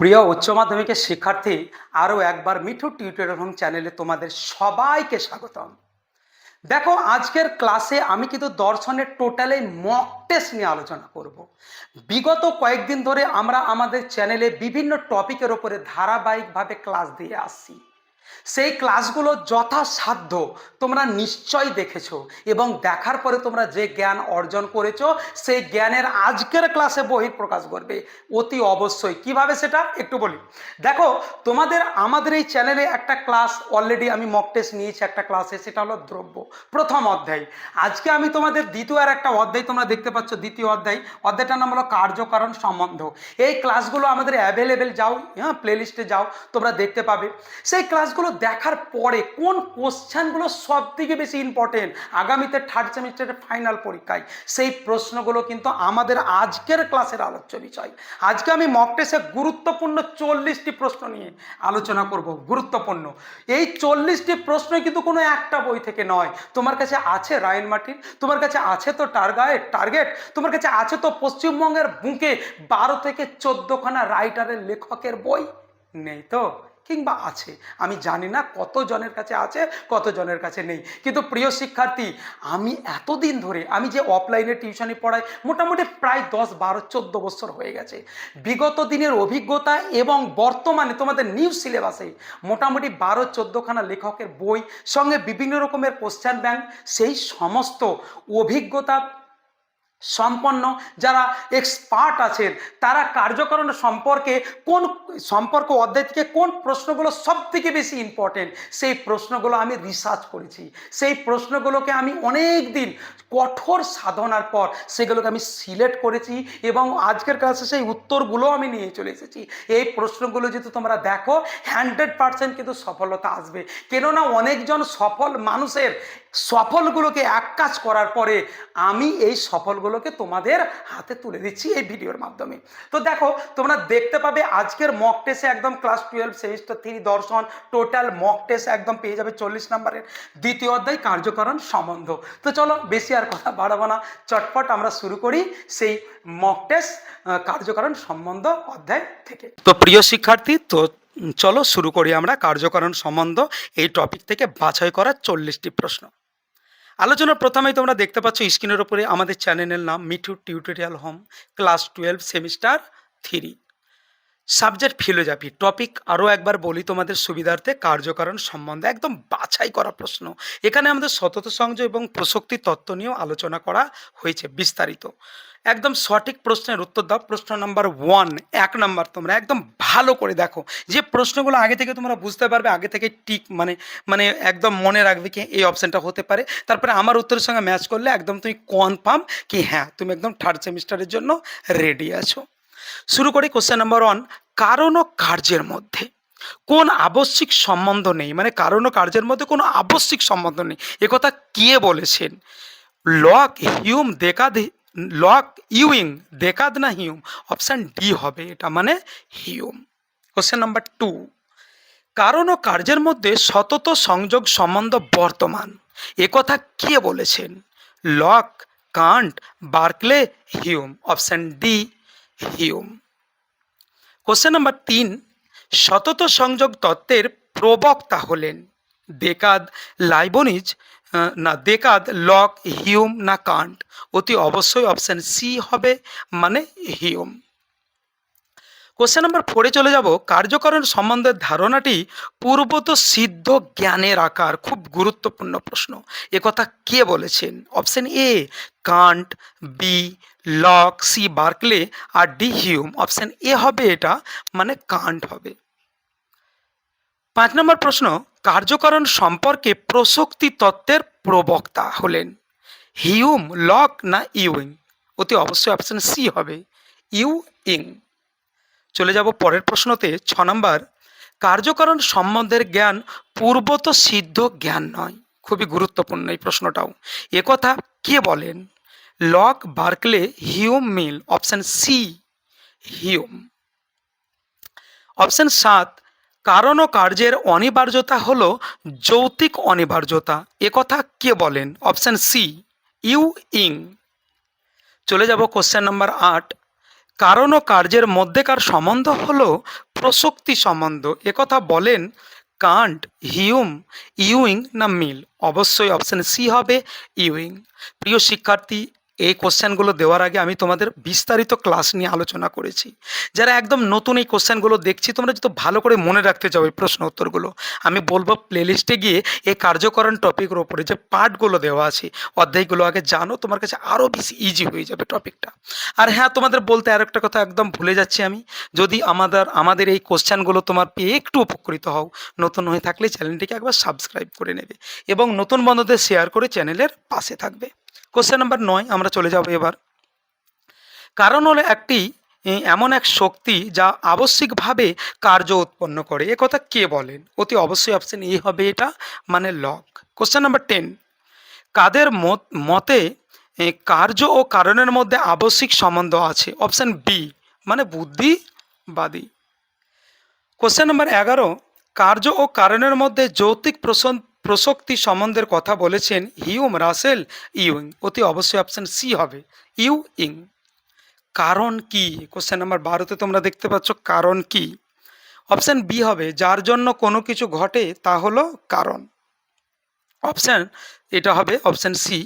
প্রিয় উচ্চ মাধ্যমিকের শিক্ষার্থী, আরও একবার মিঠু টিউটোরিয়াল হোম চ্যানেলে তোমাদের সবাইকে স্বাগতম। দেখো, আজকের ক্লাসে আমি কিন্তু দর্শনের টোটালে মক টেস্ট নিয়ে আলোচনা করব। বিগত কয়েকদিন ধরে আমরা আমাদের চ্যানেলে বিভিন্ন টপিকের ওপরে ধারাবাহিকভাবে ক্লাস দিয়ে আসছি। সেই ক্লাসগুলো যথাসাধ্য তোমরা নিশ্চয়ই দেখেছো এবং দেখার পরে তোমরা যে জ্ঞান অর্জন করেছো সেই জ্ঞানের আজকের ক্লাসে বহিঃপ্রকাশ করবে অতি অবশ্যই। কিভাবে সেটা একটু বলি। দেখো, তোমাদের আমাদের এই চ্যানেলে একটা ক্লাস অলরেডি আমি মক টেস্ট নিয়েছি একটা ক্লাসে, সেটা হলো দ্রব্য প্রথম অধ্যায়। আজকে আমি তোমাদের দ্বিতীয় আর একটা অধ্যায় তোমরা দেখতে পাচ্ছ, দ্বিতীয় অধ্যায়টার নাম হলো কার্যকারণ সম্বন্ধ। এই ক্লাসগুলো আমাদের অ্যাভেলেবেল, যাও হ্যাঁ প্লেলিস্টে যাও, তোমরা দেখতে পাবে। সেই ক্লাসগুলো দেখার পরে কোন কোশ্চেনগুলো সব থেকে বেশি ইম্পর্টেন্ট আগামীতে থার্ড সেমিস্টারের ফাইনাল পরীক্ষায়, সেই প্রশ্নগুলো কিন্তু আমাদের আজকের ক্লাসের আলোচ্য বিষয়। আজকে আমি মক টেস্টে গুরুত্বপূর্ণ 40টি প্রশ্ন নিয়ে আলোচনা করব। গুরুত্বপূর্ণ এই 40টি প্রশ্ন কিন্তু কোনো একটা বই থেকে নয়। তোমার কাছে আছে রায়ন মার্টিন, তোমার কাছে আছে তো টার্গেট, তোমার কাছে আছে তো পশ্চিমবঙ্গের বুকে 12 থেকে 14খানা রাইটারের লেখকের বই নেই তো, কিংবা আছে আমি জানি না কতজনের কাছে আছে কতজনের কাছে নেই। কিন্তু প্রিয় শিক্ষার্থী, আমি এতদিন ধরে আমি যে অফলাইনে টিউশনি পড়াই মোটামুটি প্রায় 10, 12, 14 বছর হয়ে গেছে। বিগত দিনের অভিজ্ঞতা এবং বর্তমানে তোমাদের নিউ সিলেবাসে মোটামুটি 12, 14খানা লেখকের বই সঙ্গে বিভিন্ন রকমের কোশ্চেন ব্যাংক, সেই সমস্ত অভিজ্ঞতা সম্পন্ন যারা এক্সপার্ট আছেন তারা কার্যকরণ সম্পর্ক অধ্যায় থেকে কোন প্রশ্নগুলো সব থেকে বেশি ইম্পর্টেন্ট সেই প্রশ্নগুলো আমি রিসার্চ করেছি। সেই প্রশ্নগুলোকে আমি অনেক দিন কঠোর সাধনার পর সেগুলোকে আমি সিলেক্ট করেছি এবং আজকের ক্লাসে সেই উত্তরগুলো আমি নিয়ে চলে এসেছি। এই প্রশ্নগুলো যদি তোমরা দেখো 100% কিন্তু সফলতা আসবে। কেননা অনেকজন সফল মানুষের সফলগুলোকে এক কাজ করার পরে আমি এই সফলগুলোকে তোমাদের হাতে তুলে দিচ্ছি এই ভিডিওর মাধ্যমে। তো দেখো, তোমরা দেখতে পাবে আজকের মক টেস্টে একদম ক্লাস 12 সেমিস্টার 3 দর্শন টোটাল মক টেস্ট একদম পেয়ে যাবে 40 নম্বরের, দ্বিতীয় অধ্যায় কার্যকারণ সম্বন্ধ। তো চলো বেশি আর কথা বাড়াবো না, চটপট আমরা শুরু করি সেই মক টেস্ট কার্যকারণ সম্বন্ধ অধ্যায় থেকে। তো প্রিয় শিক্ষার্থী, তো চলো শুরু করি আমরা কার্যকারণ সম্বন্ধ এই টপিক থেকে বাছাই করা 40টি প্রশ্ন। আলোচনার প্রথমেই তোমরা দেখতে পাচ্ছ স্ক্রিনের উপরে আমাদের চ্যানেলের নাম Mithu tutorial home, class 12 semester 3, subject philosophy. Topic আরও একবার বলি তোমাদের সুবিধার্থে, কার্যকারণ সম্বন্ধে একদম বাছাই করা প্রশ্ন। এখানে আমাদের সতত সংযোগ এবং প্রসক্তি তত্ত্ব নিয়েও আলোচনা করা হয়েছে বিস্তারিত। একদম সঠিক প্রশ্নের উত্তর দাও। প্রশ্ন নাম্বার 1, 1 নাম্বার তোমরা একদম ভালো করে দেখো, যে প্রশ্নগুলো আগে থেকে তোমরা বুঝতে পারবে, আগে থেকে টিক মানে মানে একদম মনে রাখবে কি এই অপশানটা হতে পারে। তারপরে আমার উত্তরের সঙ্গে ম্যাচ করলে একদম তুমি কনফার্ম কি হ্যাঁ তুমি একদম থার্ড সেমিস্টারের জন্য রেডি আছো। শুরু করি কোশ্চেন নাম্বার 1। কারণ ও কার্যের মধ্যে কোন আবশ্যিক সম্বন্ধ নেই, মানে কারণ ও কার্যের মধ্যে কোনো আবশ্যিক সম্বন্ধ নেই, একথা কে বলেছেন? লক হিউম দেকাদ, লক ইউইং দেকাদ না হিউম? অপশান ডি হবে এটা, মানে হিউম। Question number 2। কারণ ও কার্যের মধ্যে সতত সংযোগ সম্বন্ধ বর্তমান, একথা কে বলেছেন? Locke, Kant, Berkeley, Hume? Option D Hume. Question number 3। সতত সংযোগ তত্ত্বের প্রবক্তা হলেন দেকাদ, লাইবনিজ না দেকাদ, লক, হিউম না কান্ট? অতি অবশ্যই অপশান সি হবে, মানে হিউম। কোশ্চেন নাম্বার 4-এ চলে যাব। কার্যকরণ সম্বন্ধের ধারণাটি পূর্বত সিদ্ধ জ্ঞানের আকার, খুব গুরুত্বপূর্ণ প্রশ্ন, একথা কে বলেছেন? Option A Kant, B Locke, C Berkeley আর ডি হিউম? অপশান এ হবে এটা, মানে কান্ট হবে। 5 নম্বর প্রশ্ন। কার্যকরণ সম্পর্কে প্রসক্তি তত্ত্বের প্রবক্তা হলেন হিউম, লক না ইউইং? অতি অবশ্যই অপশান সি হবে, ইউইং। চলে যাব পরের প্রশ্নতে, 6 নম্বর। কার্যকরণ সম্বন্ধের জ্ঞান পূর্বত সিদ্ধ জ্ঞান নয়, খুবই গুরুত্বপূর্ণ এই প্রশ্নটাও, একথা কে বলেন? Locke, Berkeley, Hume, Mill? Option C Hume. Option 7। কারণ ও কার্যের অনিবার্যতা হলো যৌতিক অনিবার্যতা, একথা কে বলেন? Option C Ewing. চলে যাব কোশ্চেন নাম্বার 8। কারণ ও কার্যের মধ্যেকার সম্বন্ধ হলো প্রসক্তি সম্বন্ধ। একথা বলেন কান্ট, হিউম, ইউইং না মিল? অবশ্যই অপশন সি হবে ইউইং। প্রিয় শিক্ষার্থী, এই কোশ্চেনগুলো দেওয়ার আগে আমি তোমাদের বিস্তারিত ক্লাস নিয়ে আলোচনা করেছি। যারা একদম নতুন এই কোশ্চেনগুলো দেখছি, তোমরা যদি ভালো করে মনে রাখতে চাও এই প্রশ্ন উত্তরগুলো, আমি বলবো প্লেলিস্টে গিয়ে এই কার্যকরণ টপিকের ওপরে যে পার্টগুলো দেওয়া আছে, অধ্যায়গুলো আগে জানো, তোমার কাছে আরও বেশি ইজি হয়ে যাবে টপিকটা। আর হ্যাঁ, তোমাদের বলতে আর একটা কথা একদম ভুলে যাচ্ছি আমি, যদি আমাদের এই কোশ্চেনগুলো তোমার পেয়ে একটু উপকৃত হও, নতুন হয়ে থাকলে চ্যানেলটিকে একবার সাবস্ক্রাইব করে নেবে এবং নতুন বন্ধুদের শেয়ার করে চ্যানেলের পাশে থাকবে। কোশ্চেন নাম্বার 9 আমরা চলে যাব এবার। কারণ হলো একটি এমন এক শক্তি যা আবশ্যিকভাবে কার্য উৎপন্ন করে, এ কথা কে বলেন? অতি অবশ্যই অপশন এ হবে এটা, মানে লক। কোশ্চেন নাম্বার 10, কাদের মতে কার্য ও কারণের মধ্যে আবশ্যিক সম্বন্ধ আছে? অপশন বি, মানে বুদ্ধিবাদী। কোশ্চেন নাম্বার 11, কার্য ও কারণের মধ্যে যৌক্তিক প্রসক্তি সম্বন্ধের কথা বলেছেন হিউম, রাসেল, ইউইং? অতি অবশ্যই অপশন সি হবে ইউইং। কারণ কি? কোশ্চেন নাম্বার 12তে তোমরা দেখতে পাচ্ছ কারণ কি? অপশন বি হবে যার জন্য কোনো কিছু ঘটে তা হলো কারণ। অপশান এটা হবে অপশান সি।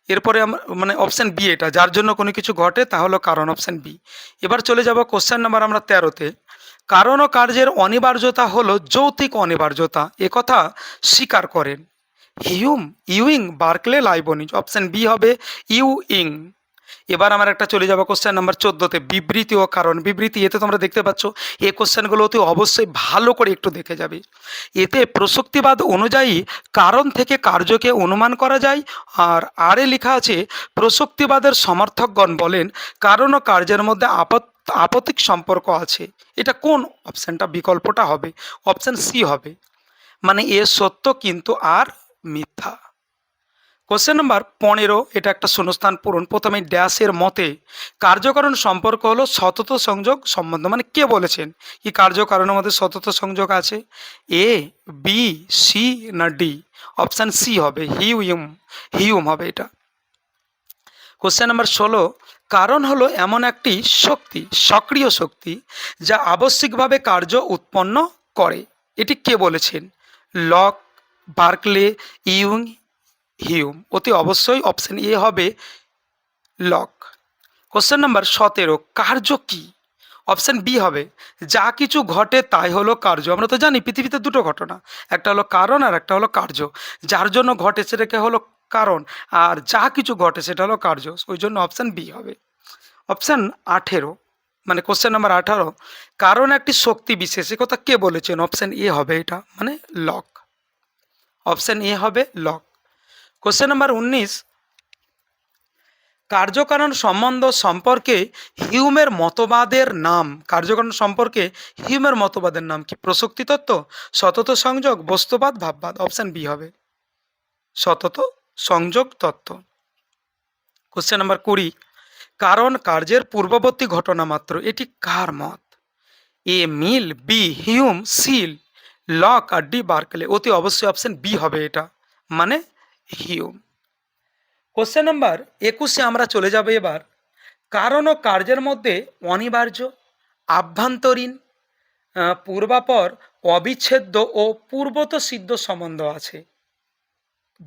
এরপরে আমরা মানে অপশান বি, এটা যার জন্য কোনো কিছু ঘটে তা হলো কারণ, অপশান বি। এবার চলে যাব কোশ্চেন নাম্বার আমরা 13তে। কারণ ও কার্যের অনিবার্যতা হলো যৌক্তিক অনিবার্যতা, একথা স্বীকার করেন Hume, Ewing, Berkeley, Leibniz? Option B হবে ইউইং। এবার আমার একটা চলে যাবো কোশ্চেন নাম্বার 14তে, বিবৃতি ও কারণ। বিবৃতি, এতে তোমরা দেখতে পাচ্ছ এই কোশ্চেনগুলো অতি অবশ্যই ভালো করে একটু দেখে যাবে। এতে প্রসক্তিবাদ অনুযায়ী কারণ থেকে কার্যকে অনুমান করা যায়। আর আরে লেখা আছে প্রসক্তিবাদের সমর্থকগণ বলেন কারণ ও কার্যের মধ্যে আপতিক সম্পর্ক আছে। এটা কোন অপশানটা, বিকল্পটা হবে অপশান সি হবে, মানে এ সত্য কিন্তু আর মিথ্যা। কোশ্চেন নাম্বার 15, এটা একটা শূন্যস্থান পূরণ। প্রথমে ড্যাশের মতে কার্যকারণ সম্পর্ক হলো সতত সংযোগ সম্বন্ধ, মানে কে বলেছেন কি কার্যকারণের মধ্যে সতত সংযোগ আছে? এ, বি, সি না ডি? অপশান সি হবে হিউম, হিউম হবে এটা। কোশ্চেন নাম্বার 16, কারণ হলো এমন একটি শক্তি, সক্রিয় শক্তি, যা আবশ্যিকভাবে কার্য উৎপন্ন করে, এটি কে বলেছেন? Lock, Berkeley, Ewing, Hume? অতি অবশ্যই অপশন এ হবে লক। কোশ্চেন নাম্বার 17, কার্য কি? অপশন বি হবে যা কিছু ঘটে তাই হলো কার্য। আমরা তো জানি পৃথিবীতে দুটো ঘটনা, একটা হলো কারণ আর একটা হলো কার্য। যার জন্য ঘটে সেটাকে হলো কারণ, আর যা কিছু ঘটে সেটা হলো কার্য, ওই জন্য অপশান বি হবে। অপশান 18, মানে কোশ্চেন নাম্বার 18, কারণ একটি শক্তি বিশেষ, এ কথা কে বলেছেন? অপশান এ হবে এটা, মানে লক। অপশান এ হবে লক। কোশ্চেন নাম্বার 19, কার্যকারণ সম্বন্ধ সম্পর্কে হিউমের মতবাদের নাম। কার্যকারণ সম্পর্কে হিউমের মতবাদের নাম কি? প্রসক্তি তত্ত্ব, সতত সংযোগ, বস্তুবাদ, ভাববাদ? অপশান বি হবে সতত সংযোগ তত্ত্ব। কোশ্চেন নাম্বার 20, কারণ কার্যের পূর্ববর্তী ঘটনা মাত্র, এটি কার মত? এ মিল, বি হিউম, সি লক আর ডি বার্কলে? অতি অবশ্যই অপশান বি হবে এটা, মানে হিউম। কোশ্চেন নাম্বার 21 আমরা চলে যাব এবার। কারণ ও কার্যের মধ্যে অনিবার্য, আভ্যন্তরীণ, পূর্বাপর, অবিচ্ছেদ্য ও পূর্বত সিদ্ধ সম্বন্ধ আছে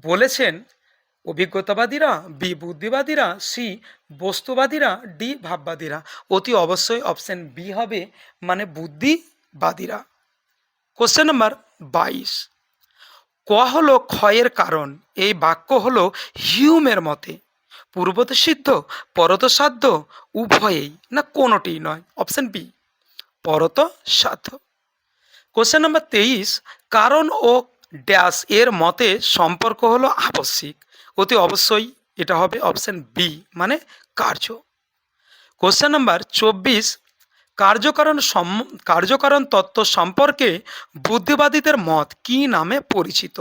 বলেছেন অভিজ্ঞতাবাদীরা, বি বুদ্ধিবাদীরা, সি বস্তুবাদীরা, ডি ভাববাদীরা? অতি অবশ্যই অপশন বি হবে, মানে বুদ্ধিবাদীরা। কোশ্চেন নাম্বার 22, ক হলো ক্ষয়ের কারণ, এই বাক্য হলো হিউমের মতে পূর্বত সিদ্ধ, পরত সাধ্য, উভয়েই না কোনোটিই নয়? অপশন বি পরত সাধ্য। কোশ্চেন নাম্বার 23, কারণ ও ড্যাশ এর মতে সম্পর্ক হলো আবশ্যিক, অতি অবশ্যই এটা হবে অপশন বি, মানে কার্য। কোশ্চেন নাম্বার 24, কার্যকারণ তত্ত্ব সম্পর্কে বুদ্ধিবাদীদের মত কি নামে পরিচিত?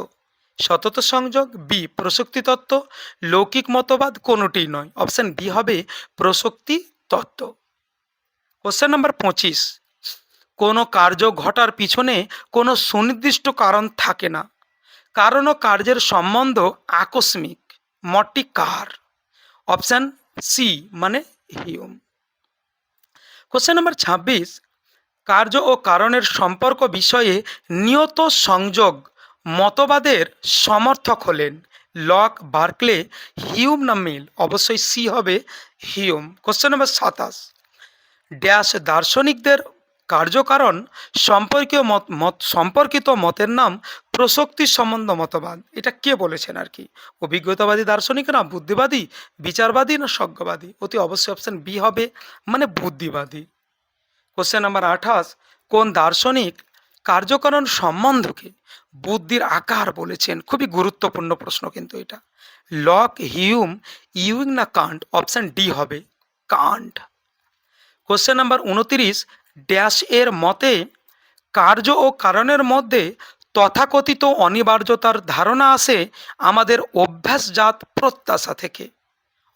সতত সংযোগ, বি প্রসক্তি তত্ত্ব, লৌকিক মতবাদ, কোনোটি নয়? অপশন বি হবে প্রসক্তি তত্ত্ব। কোশ্চেন নাম্বার 25, কোনো কার্য ঘটার পিছনে কোনো সুনির্দিষ্ট কারণ থাকে না, কারণ ও কার্যের সম্বন্ধ আকস্মিক, মতটি কার? অপশান সি, মানে হিউম। কোশ্চেন নাম্বার 26, কার্য ও কারণের সম্পর্ক বিষয়ে নিয়ত সংযোগ মতবাদের সমর্থক হলেন লক, বার্কলে, হিউম না মিল? অবশ্যই সি হবে, হিউম। কোশ্চেন নাম্বার 27, ড্যাশ দার্শনিকদের কার্যকারণ সম্পর্কিত মতের নাম প্রসক্তি সম্বন্ধ মতবাদ। এটা কে বলেছেন আর কি? অভিজ্ঞতাবাদী দার্শনিকরা, বুদ্ধিবাদী, বিচারবাদী না সজ্ঞবাদী? অতি অবশ্যই অপশন বি হবে, মানে বুদ্ধিবাদী। কোশ্চেন নাম্বার 28, কোন দার্শনিক কার্যকারণ সম্বন্ধকে বুদ্ধির আকার বলেছেন? খুবই গুরুত্বপূর্ণ প্রশ্ন কিন্তু এটা। লক, হিউম, ইউইং না কান্ট? অপশন ডি হবে, কান্ট। কোশ্চেন নাম্বার 29, ড্যাশ এর মতে কার্য ও কারণের মধ্যে তথাকথিত অনিবার্যতার ধারণা আসে আমাদের অভ্যাসজাত প্রত্যাশা থেকে?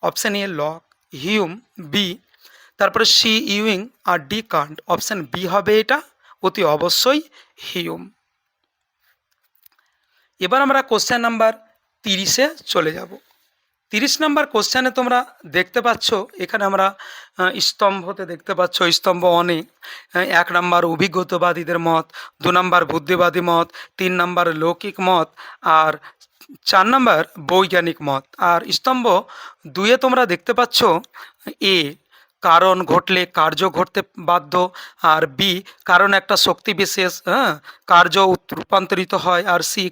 Option A Locke, Hume, B, তারপরে সি ইউইং আর ডি কান্ট? অপশন বি হবে এটা, অতি অবশ্যই হিউম। এবার আমরা কোশ্চেন নাম্বার 30-এ চলে যাব। 30 নাম্বার কোশ্চেনে তোমরা দেখতে পাচ্ছ, এখানে আমরা স্তম্ভতে দেখতে পাচ্ছ, স্তম্ভ অনেক। 1 নাম্বার অভিজ্ঞতাবাদীদের মত, 2 নাম্বার বুদ্ধিবাদী মত, 3 নাম্বার লৌকিক মত, আর 4 নাম্বার বৈজ্ঞানিক মত। আর স্তম্ভ 2-এ তোমরা দেখতে পাচ্ছ এ, কারণ ঘটলে কার্য ঘটতে বাধ্য, আর বি, কারণ একটা শক্তি বিশেষ, কার্য রূপান্তরিত হয়, আর সি,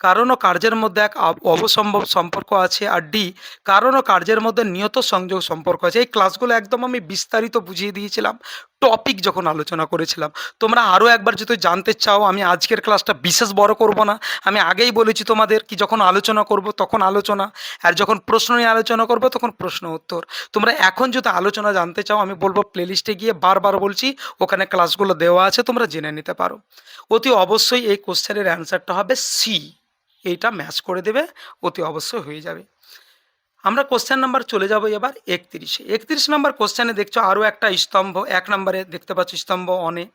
কারণ ও কার্যের মধ্যে এক অবসম্ভব সম্পর্ক আছে, আর ডি, কারণ ও কার্যের মধ্যে নিয়ত সংযোগ সম্পর্ক আছে। এই ক্লাসগুলো একদম আমি বিস্তারিত বুঝিয়ে দিয়েছিলাম টপিক যখন আলোচনা করেছিলাম। তোমরা আরও একবার যদি জানতে চাও, আমি আজকের ক্লাসটা বিশেষ বড় করব না। আমি আগেই বলেছি তোমাদের কি যখন আলোচনা করব তখন আলোচনা, আর যখন প্রশ্ন নিয়ে আলোচনা করব তখন প্রশ্ন উত্তর। তোমরা এখন যদি আলোচনা জানতে চাও, আমি বলবো প্লেলিস্টে গিয়ে বারবার বলছি, ওখানে ক্লাসগুলো দেওয়া আছে, তোমরা জেনে নিতে পারো। অতি অবশ্যই এই কোশ্চেনের অ্যান্সারটা হবে সি, এইটা ম্যাচ করে দেবে, অতি অবশ্যই হয়ে যাবে। আমরা কোশ্চেন নাম্বার চলে যাব এবার 31-এ। 31 নাম্বার কোশ্চেনে দেখছো আরও একটা স্তম্ভ। 1 নম্বরে দেখতে পাচ্ছ স্তম্ভ অনে,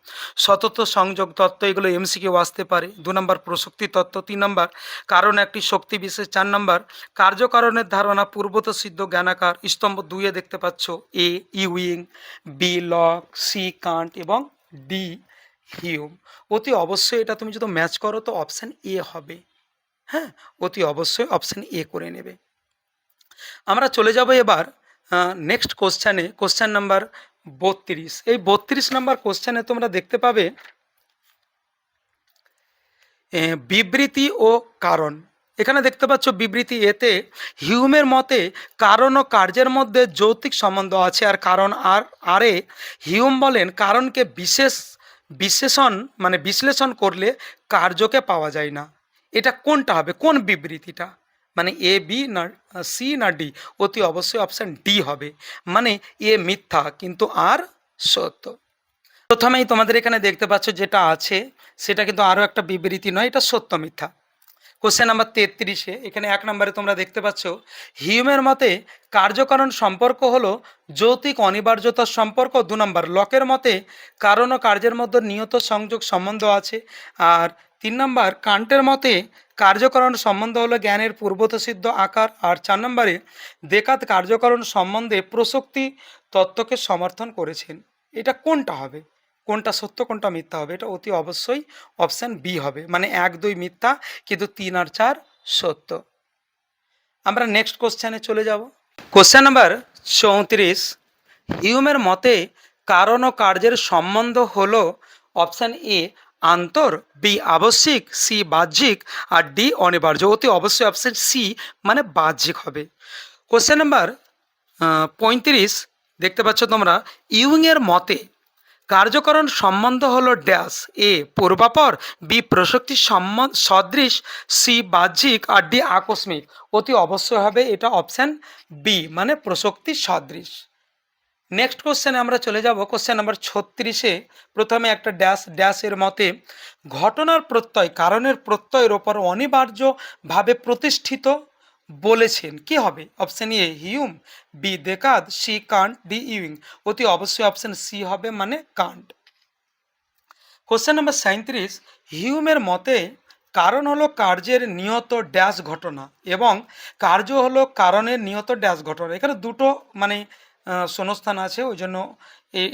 সতত সংযোগ তত্ত্ব, এগুলো এমসিকিউ আসতে পারে। 2 নম্বর প্রসক্তি তত্ত্ব, 3 নম্বর কারণ একটি শক্তি বিশেষ, 4 নম্বর কার্যকারণের ধারণা পূর্বত সিদ্ধ জ্ঞানাকার। স্তম্ভ 2-এ দেখতে পাচ্ছ A Ewing, B Locke, C Kant এবং ডি হিউম। অতি অবশ্যই এটা তুমি যদি ম্যাচ করো তো অপশান এ হবে, হ্যাঁ, অতি অবশ্যই অপশান এ করে নেবে। আমরা চলে যাব এবার নেক্সট কোশ্চেনে, কোশ্চেন নাম্বার 32। এই 32 নাম্বার কোশ্চেনে তোমরা দেখতে পাবে বিবৃতি ও কারণ। এখানে দেখতে পাচ্ছ বিবৃতি এতে হিউমের মতে কারণ ও কার্যের মধ্যে যৌক্তিক সম্বন্ধ আছে, আর কারণ আরে হিউম বলেন কারণকে বিশ্লেষণ করলে কার্যকে পাওয়া যায় না। এটা কোনটা হবে, কোন বিবৃতিটা? মানে এ, বি না সি না ডি? অতি অবশ্যই অপশান ডি হবে, মানে এ মিথ্যা কিন্তু আর সত্য। প্রথমেই তোমাদের এখানে দেখতে পাচ্ছ যেটা আছে সেটা কিন্তু আরও একটা বিবৃতি নয়, এটা সত্য মিথ্যা। কোশ্চেন নাম্বার 33-এ এখানে 1 নম্বরে তোমরা দেখতে পাচ্ছ হিউমের মতে কার্যকারণ সম্পর্ক হলো যৌক্তিক অনিবার্যতার সম্পর্ক। 2 নম্বর লকের মতে কারণ ও কার্যের মধ্যে নিয়ত সংযোগ সম্বন্ধ আছে। আর 3 নম্বর কান্টের মতে কার্যকারণ সম্বন্ধ হলো জ্ঞানের পূর্বত সিদ্ধ আকার। আর 4 নম্বরে দেকাত কার্যকারণ সম্বন্ধে প্রসক্তি তত্ত্বকে সমর্থন করেছেন। এটা কোনটা হবে, কোনটা সত্য কোনটা মিথ্যা হবে? এটা অতি অবশ্যই অপশান বি হবে, মানে 1, 2 মিথ্যা কিন্তু 3 আর 4 সত্য। আমরা নেক্সট কোশ্চেনে চলে যাব। কোশ্চেন নাম্বার 34, হিউমের মতে কারণ ও কার্যের সম্বন্ধ হলো অপশান এ আন্তর, বি আবশ্যিক, সি বাহ্যিক আর ডি অনিবার্য। অতি অবশ্যই অপশান সি, মানে বাহ্যিক হবে। কোশ্চেন নাম্বার 35 দেখতে পাচ্ছ তোমরা ইউংয়ের মতে কার্যকরণ সম্বন্ধ হলো ড্যাশ, এ পূর্বাপর, বি প্রসক্তি সদৃশ, সি বাহ্যিক আর ডি আকস্মিক। অতি অবশ্যই হবে এটা অপশান বি, মানে প্রসক্তি সদৃশ। নেক্সট কোশ্চেনে আমরা চলে যাব। কোশ্চেন নাম্বার 36-এ প্রথমে একটা ড্যাশের মতে ঘটনার প্রত্যয় কারণের প্রত্যয়ের ওপর অনিবার্যভাবে প্রতিষ্ঠিত বলেছেন। কি হবে? Option A Hume, B Descartes, C Kant, D Ewing. অতি অবশ্যই অপশান সি হবে, মানে কান্ট। কোশ্চেন নাম্বার 37, হিউমের মতে কারণ হলো কার্যের নিয়ত ড্যাশ ঘটনা এবং কার্য হলো কারণের নিয়ত ড্যাশ ঘটনা। এখানে দুটো মানে শূন্যস্থান আছে, ওই জন্য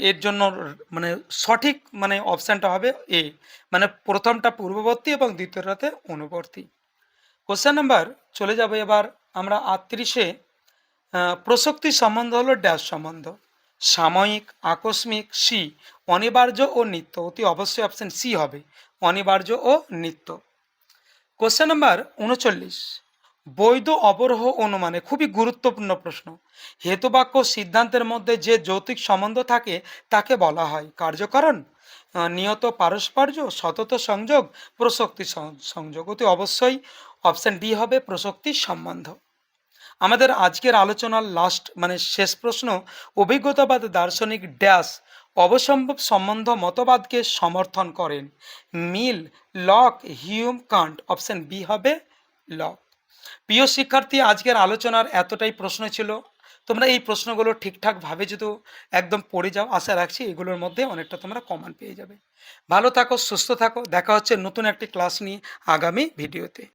এর জন্য মানে সঠিক মানে অপশানটা হবে এ, মানে প্রথমটা পূর্ববর্তী এবং দ্বিতীয়টাতে অনুবর্তী। কোশ্চেন নাম্বার চলে যাবে এবার আমরা 38-এ। প্রসক্তি সম্বন্ধ হলো ড্যাশ সম্বন্ধ, সাময়িক, আকস্মিক, সি, অনিবার্য ও নিত্য। অতি অবশ্যই অপশান সি হবে, অনিবার্য ও নিত্য। কোশ্চেন নাম্বার 39, বৈধ অবরোহ অনুমানে, খুবই গুরুত্বপূর্ণ প্রশ্ন। হেতুবাক্য সিদ্ধান্তের মধ্যে যে যৌতিক সম্বন্ধ থাকে তাকে বলা হয় কার্যকরণ, নিয়ত পারস্পর্য, সতত সংযোগ, প্রসক্তি সংযোগ। অতি অবশ্যই অপশান ডি হবে, প্রসক্তি সম্বন্ধ। আমাদের আজকের আলোচনার লাস্ট মানে শেষ প্রশ্ন, অভিজ্ঞতাবাদ দার্শনিক ড্যাশ অবসম্ভব সম্বন্ধ মতবাদকে সমর্থন করেন। Mill, Locke, Hume, Kant. Option B হবে লক। প্রিয় শিক্ষার্থী, আজকের আলোচনার এতটাই প্রশ্ন ছিল। তোমরা এই প্রশ্নগুলো ঠিকঠাকভাবে যদি একদম পড়ে যাও, আশা রাখছি এগুলোর মধ্যে অনেকটা তোমরা কমন পেয়ে যাবে। ভালো থাকো, সুস্থ থাকো, দেখা হচ্ছে নতুন একটি ক্লাস নিয়ে আগামী ভিডিওতে।